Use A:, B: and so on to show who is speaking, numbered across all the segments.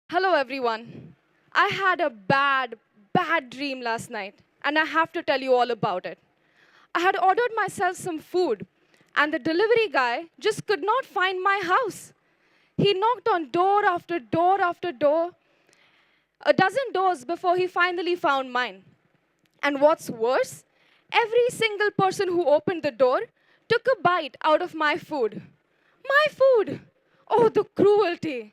A: Hello, everyone. I had a bad dream last night, and I have to tell you all about it. I had ordered myself some food, and the delivery guy just could not find my house. He knocked on door after door after door, a dozen doors before he finally found mine. And what's worse, every single person who opened the door took a bite out of my food. My food! Oh, the cruelty!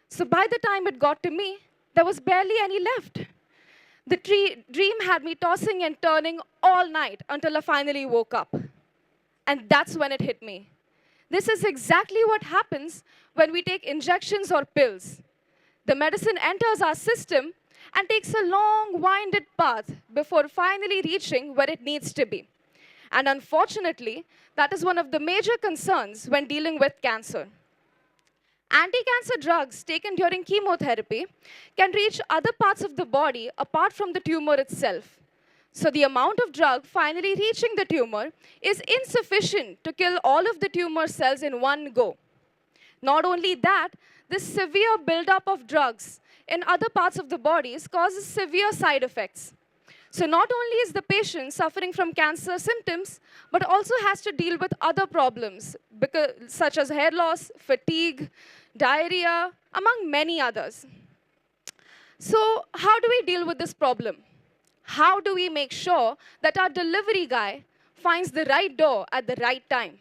A: So by the time it got to me, there was barely any left. The dream had me tossing and turning all night until I finally woke up. And that's when it hit me. This is exactly what happens when we take injections or pills. The medicine enters our system and takes a long, winded path before finally reaching where it needs to be. And unfortunately, that is one of the major concerns when dealing with cancer. Anti-cancer drugs taken during chemotherapy can reach other parts of the body apart from the tumor itself. So the amount of drug finally reaching the tumor is insufficient to kill all of the tumor cells in one go. Not only that, this severe buildup of drugs in other parts of the bodies causes severe side effects. So not only is the patient suffering from cancer symptoms, but also has to deal with other problems, such as hair loss, fatigue, diarrhea, among many others. So how do we deal with this problem? How do we make sure that our delivery guy finds the right door at the right time?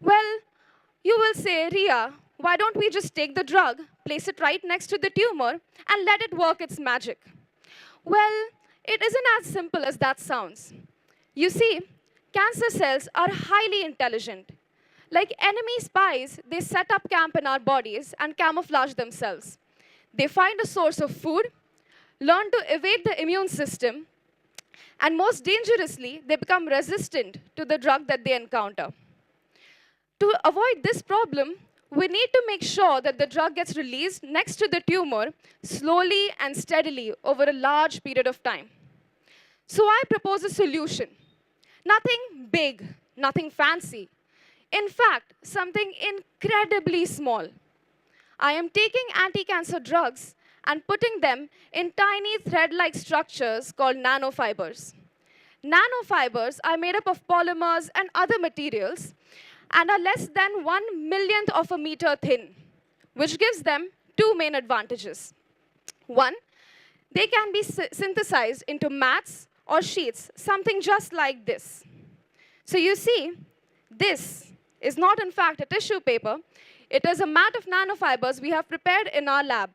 A: Well, you will say, Ria, why don't we just take the drug, place it right next to the tumor, and let it work its magic? Well, it isn't as simple as that sounds. You see, cancer cells are highly intelligent. Like enemy spies, they set up camp in our bodies and camouflage themselves. They find a source of food, learn to evade the immune system, and most dangerously, they become resistant to the drug that they encounter. To avoid this problem, we need to make sure that the drug gets released next to the tumor slowly and steadily over a large period of time. So I propose a solution. Nothing big, nothing fancy. In fact, something incredibly small. I am taking anti-cancer drugs and putting them in tiny thread-like structures called nanofibres. Nanofibres are made up of polymers and other materials and are less than 1/1,000,000th of a meter thin, which gives them two main advantages. One, they can be synthesized into mats or sheets, something just like this. So you see, this is not in fact a tissue paper. It is a mat of nanofibers we have prepared in our lab.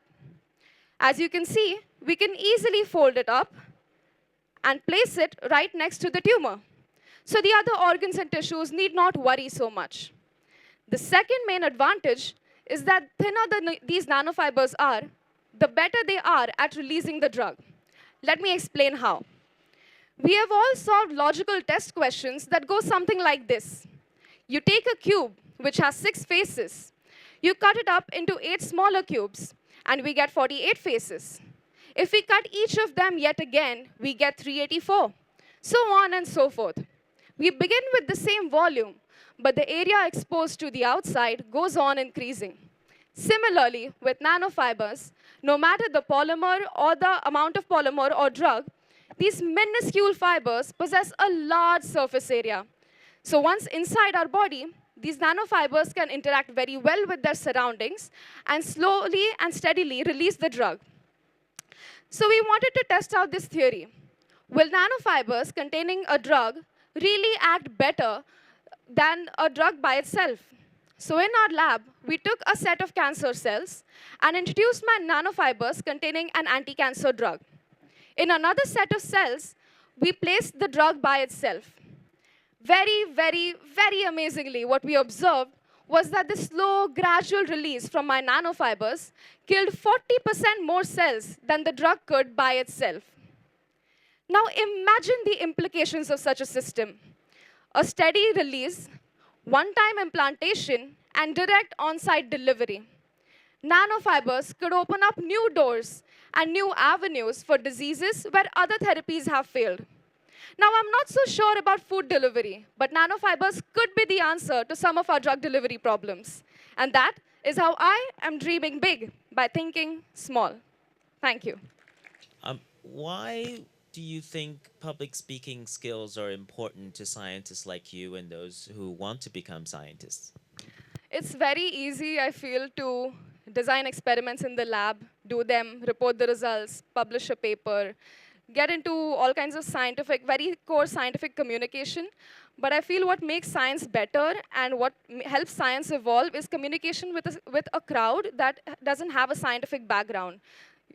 A: As you can see, we can easily fold it up and place it right next to the tumor. So the other organs and tissues need not worry so much. The second main advantage is that thinner these nanofibers are, the better they are at releasing the drug. Let me explain how. We have all solved logical test questions that go something like this. You take a cube which has 6 faces. You cut it up into 8 smaller cubes, and we get 48 faces. If we cut each of them yet again, we get 384. So on and so forth. We begin with the same volume, but the area exposed to the outside goes on increasing. Similarly, with nanofibers, no matter the polymer or the amount of polymer or drug, these minuscule fibers possess a large surface area. So once inside our body, these nanofibers can interact very well with their surroundings and slowly and steadily release the drug. So we wanted to test out this theory. Will nanofibers containing a drug really act better than a drug by itself? So in our lab, we took a set of cancer cells and introduced my nanofibers containing an anti-cancer drug. In another set of cells, we placed the drug by itself. Very amazingly, what we observed was that the slow, gradual release from my nanofibers killed 40% more cells than the drug could by itself. Now imagine the implications of such a system. A steady release, one-time implantation, and direct on-site delivery. Nanofibers could open up new doors and new avenues for diseases where other therapies have failed. Now, I'm not so sure about food delivery, but nanofibers could be the answer to some of our drug delivery problems. And that is how I am dreaming big by thinking small. Thank you.
B: Why do you think public speaking skills are important to scientists like you and those who want to become scientists?
A: It's very easy, I feel, to design experiments in the lab, do them, report the results, publish a paper, get into all kinds of scientific, very core scientific communication. But I feel what makes science better and what helps science evolve is communication with a crowd that doesn't have a scientific background.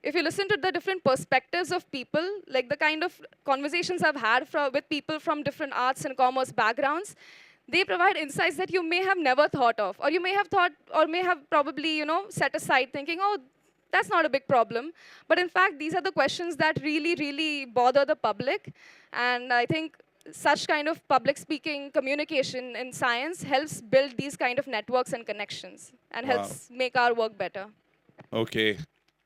A: If you listen to the different perspectives of people, like the kind of conversations I've had with people from different arts and commerce backgrounds, they provide insights that you may have never thought of, or you may have thought, or may have probably, set aside thinking, oh, that's not a big problem. But in fact, these are the questions that really, really bother the public. And I think such kind of public speaking communication in science helps build these kind of networks and connections and
C: Wow.
A: helps make our work better.
C: Okay.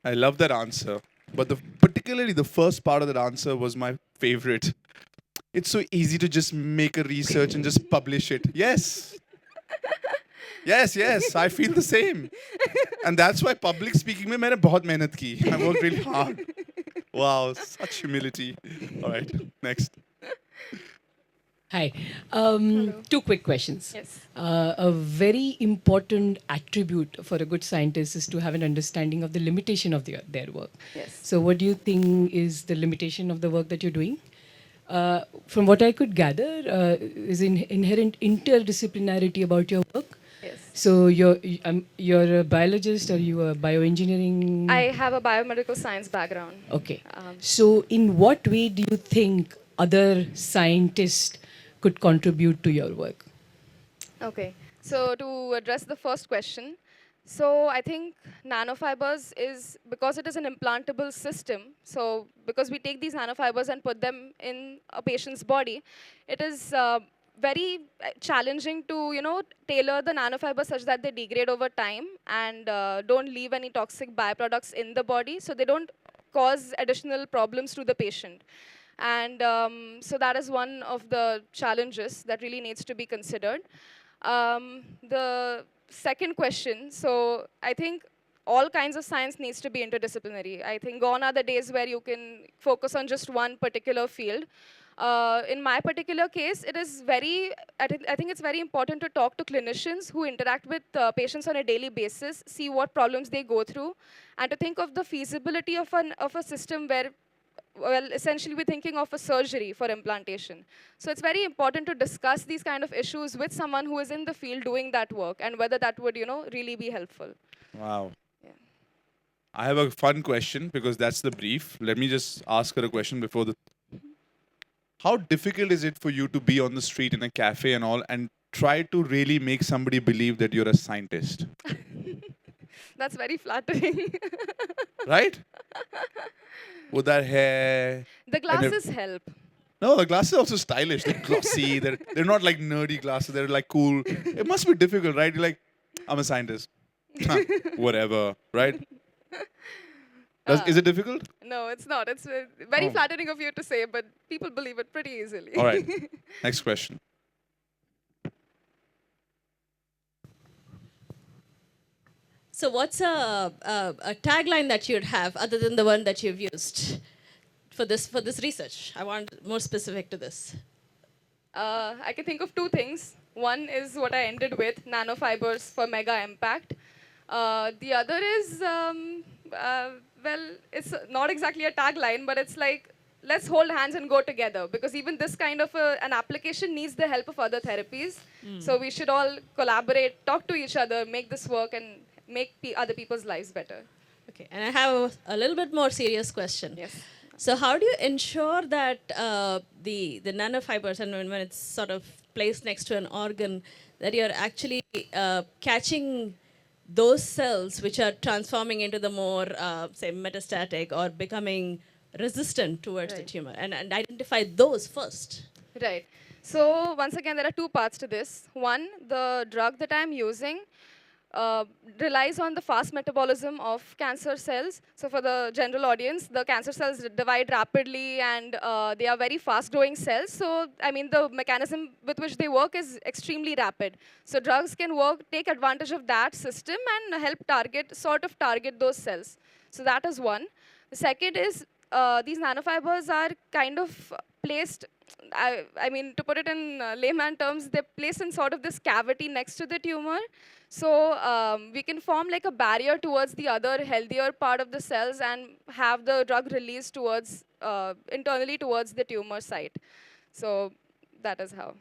C: I love that answer. But particularly the first part of that answer was my favorite. It's so easy to just make a research and just publish it. Yes. Yes, I feel the same. And that's why public speaking mein maine bahut mehnat ki. I worked really hard. Wow, such humility. All right, next.
D: Hi. Two quick questions.
A: Yes.
D: A very important attribute for a good scientist is to have an understanding of the limitation of their work.
A: Yes.
D: So, what do you think is the limitation of the work that you're doing? From what I could gather, is inherent interdisciplinarity about your work.
A: Yes.
D: So, you're a biologist or you are bioengineering?
A: I have a biomedical science background.
D: Okay. So, in what way do you think other scientists could contribute to your work?
A: Okay. So to address the first question, so I think nanofibers is, because it is an implantable system, so because we take these nanofibers and put them in a patient's body, it is very challenging to, tailor the nanofibers such that they degrade over time and don't leave any toxic byproducts in the body, so they don't cause additional problems to the patient. And so that is one of the challenges that really needs to be considered. The second question, so I think all kinds of science needs to be interdisciplinary. I think gone are the days where you can focus on just one particular field. In my particular case, it is I think it's very important to talk to clinicians who interact with patients on a daily basis, see what problems they go through, and to think of the feasibility of a system where, well, essentially we're thinking of a surgery for implantation. So it's very important to discuss these kind of issues with someone who is in the field doing that work and whether that would, really be helpful.
C: Wow.
A: Yeah.
C: I have a fun question because that's the brief. Let me just ask her a question before the. How difficult is it for you to be on the street in a cafe and all and try to really make somebody believe that you're a scientist?
A: That's very flattering.
C: Right? With that hair.
A: The glasses help.
C: No, the glasses are also stylish. They're glossy. They're not like nerdy glasses. They're like cool. It must be difficult, right? You're like, I'm a scientist. Whatever, right? Is it difficult?
A: No, it's not. It's very flattering of you to say, but people believe it pretty easily.
C: All right. Next question.
E: So what's a tagline that you'd have other than the one that you've used for this research? I want more specific to this.
A: I can think of two things. One is what I ended with, nanofibers for mega impact. The other is, well, it's not exactly a tagline, but it's like, let's hold hands and go together, because even this kind of an application needs the help of other therapies. So we should all collaborate, talk to each other, make this work, and make other people's lives better.
E: Okay, and I have a little bit more serious question.
A: Yes.
E: So how do you ensure that the nanofibers, and when it's sort of placed next to an organ, that you're actually catching those cells which are transforming into the more, say, metastatic or becoming resistant towards the tumor, and identify those first?
A: Right. So once again, there are two parts to this. One, the drug that I'm using, uh, relies on the fast metabolism of cancer cells. So for the general audience, the cancer cells divide rapidly and they are very fast growing cells. So, I mean, the mechanism with which they work is extremely rapid. So drugs can take advantage of that system and help sort of target those cells. So that is one. The second is these nanofibers are kind of placed, I mean, to put it in layman terms, they're placed in sort of this cavity next to the tumor. So we can form like a barrier towards the other healthier part of the cells and have the drug released towards, internally towards the tumor site. So that is how.